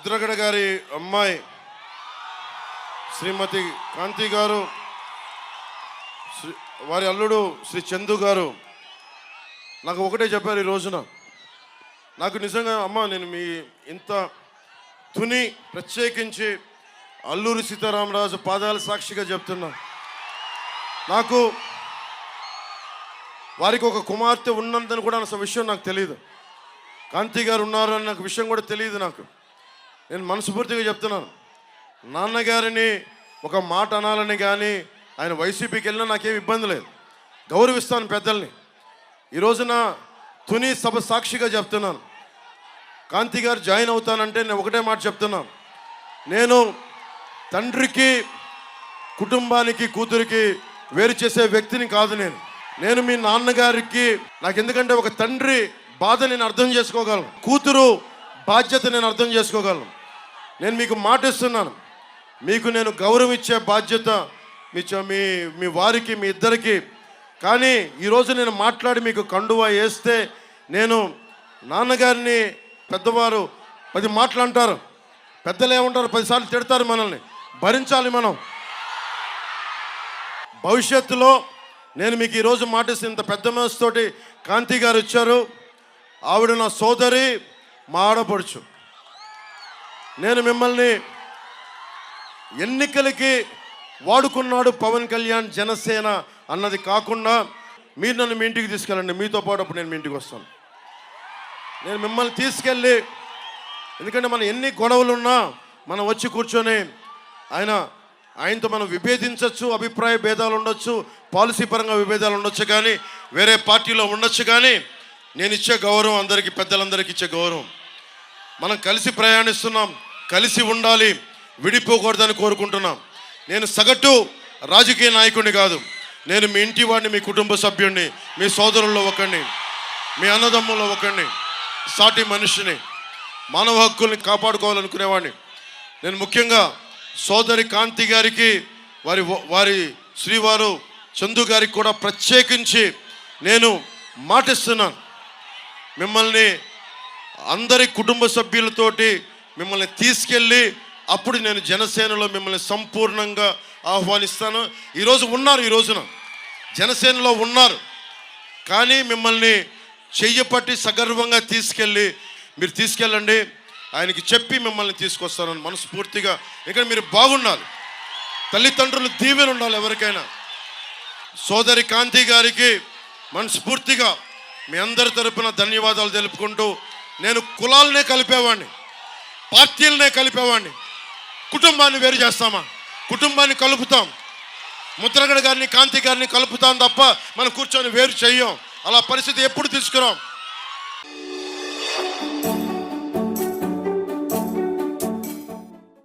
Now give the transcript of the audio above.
ముద్రగడ గారి అమ్మాయి శ్రీమతి కాంతి గారు, వారి అల్లుడు శ్రీ చందు గారు నాకు ఒకటే చెప్పారు ఈ రోజున. నాకు నిజంగా అమ్మ, నేను మీ ఇంత తుని ప్రత్యేకించి అల్లూరి సీతారామరాజు పాదాల సాక్షిగా చెప్తున్నా, నాకు వారికి ఒక కుమార్తె ఉన్నందని కూడా అసలు విషయం నాకు తెలియదు. కాంతి గారు ఉన్నారు అని నాకు విషయం కూడా తెలియదు. నాకు నేను మనస్ఫూర్తిగా చెప్తున్నాను, నాన్నగారిని ఒక మాట అనాలని కానీ ఆయన వైసీపీకి వెళ్ళినా నాకేం ఇబ్బంది లేదు, గౌరవిస్తాను పెద్దల్ని. ఈ రోజున తుని సభ సాక్షిగా చెప్తున్నాను, కాంతి గారు జాయిన్ అవుతానంటే నేను ఒకటే మాట చెప్తున్నాను, నేను తండ్రికి కుటుంబానికి కూతురికి వేరు చేసే వ్యక్తిని కాదు. నేను మీ నాన్నగారికి, నాకు ఎందుకంటే ఒక తండ్రి బాధ నేను అర్థం చేసుకోగలను, కూతురు బాధ్యత నేను అర్థం చేసుకోగలను. నేను మీకు మాట ఇస్తున్నాను, మీకు నేను గౌరవం ఇచ్చే బాధ్యత మీ వారికి, మీ ఇద్దరికి. కానీ ఈరోజు నేను మాట్లాడి మీకు కండువా వేస్తే, నేను నాన్నగారిని, పెద్దవారు 10 మాటలు అంటారు, పెద్దలు ఏమంటారు 10 సార్లు తిడతారు, మనల్ని భరించాలి మనం. భవిష్యత్తులో నేను మీకు ఈరోజు మాటిస్తే, ఇంత పెద్ద మనసుతోటి కాంతి గారు ఇచ్చారు, ఆవిడ నా సోదరి, మా ఆడపడుచు. నేను మిమ్మల్ని ఎన్నికలకి వాడుకున్నాడు పవన్ కళ్యాణ్ జనసేన అన్నది కాకుండా, మీరు నన్ను మీ ఇంటికి తీసుకెళ్ళండి, మీతో పాటు అప్పుడు నేను మీ ఇంటికి వస్తాను. నేను మిమ్మల్ని తీసుకెళ్ళి, ఎందుకంటే మనం ఎన్ని గొడవలున్నా మనం వచ్చి కూర్చొని ఆయనతో మనం విభేదించవచ్చు, అభిప్రాయ భేదాలు ఉండొచ్చు, పాలసీ పరంగా విభేదాలు ఉండొచ్చు, కానీ వేరే పార్టీలో ఉండొచ్చు. కానీ నేను ఇచ్చే గౌరవం అందరికీ, పెద్దలందరికీ ఇచ్చే గౌరవం. మనం కలిసి ప్రయాణిస్తున్నాం, కలిసి ఉండాలి, విడిపోకూడదని కోరుకుంటున్నాం. నేను సగటు రాజకీయ నాయకుడిని కాదు, నేను మీ ఇంటి వాడిని, మీ కుటుంబ సభ్యుడిని, మీ సోదరుల్లో ఒకడిని, మీ అన్నదమ్ముల్లో ఒకడిని, సాటి మనిషిని, మానవ హక్కుల్ని కాపాడుకోవాలనుకునేవాడిని. నేను ముఖ్యంగా సోదరి కాంతి గారికి, వారి శ్రీవారు చందు గారికి కూడా ప్రత్యేకించి నేను మాటిస్తున్నాను, మిమ్మల్ని అందరి కుటుంబ సభ్యులతోటి మిమ్మల్ని తీసుకెళ్ళి అప్పుడు నేను జనసేనలో మిమ్మల్ని సంపూర్ణంగా ఆహ్వానిస్తాను. ఈరోజు రోజున జనసేనలో ఉన్నారు, కానీ మిమ్మల్ని చెయ్యపట్టి సగర్వంగా తీసుకెళ్ళి, మీరు తీసుకెళ్ళండి, ఆయనకి చెప్పి మిమ్మల్ని తీసుకొస్తానని మనస్ఫూర్తిగా. ఇక్కడ మీరు బాగుండాలి, తల్లిదండ్రులు దీవెన ఉండాలి ఎవరికైనా. సోదరి కాంతి గారికి మనస్ఫూర్తిగా మీ అందరి తరపున ధన్యవాదాలు తెలుపుకుంటూ, నేను కులాలనే కలిపేవాడిని, పార్టీలనే కలిపేవాడిని, కుటుంబాన్ని వేరు చేస్తామా? కుటుంబాన్ని కలుపుతాం. ముద్రగడ గారిని, కాంతి గారిని కలుపుతాం తప్ప మనం కూర్చొని వేరు చెయ్యం. అలా పరిస్థితి ఎప్పుడు తీసుకురాం.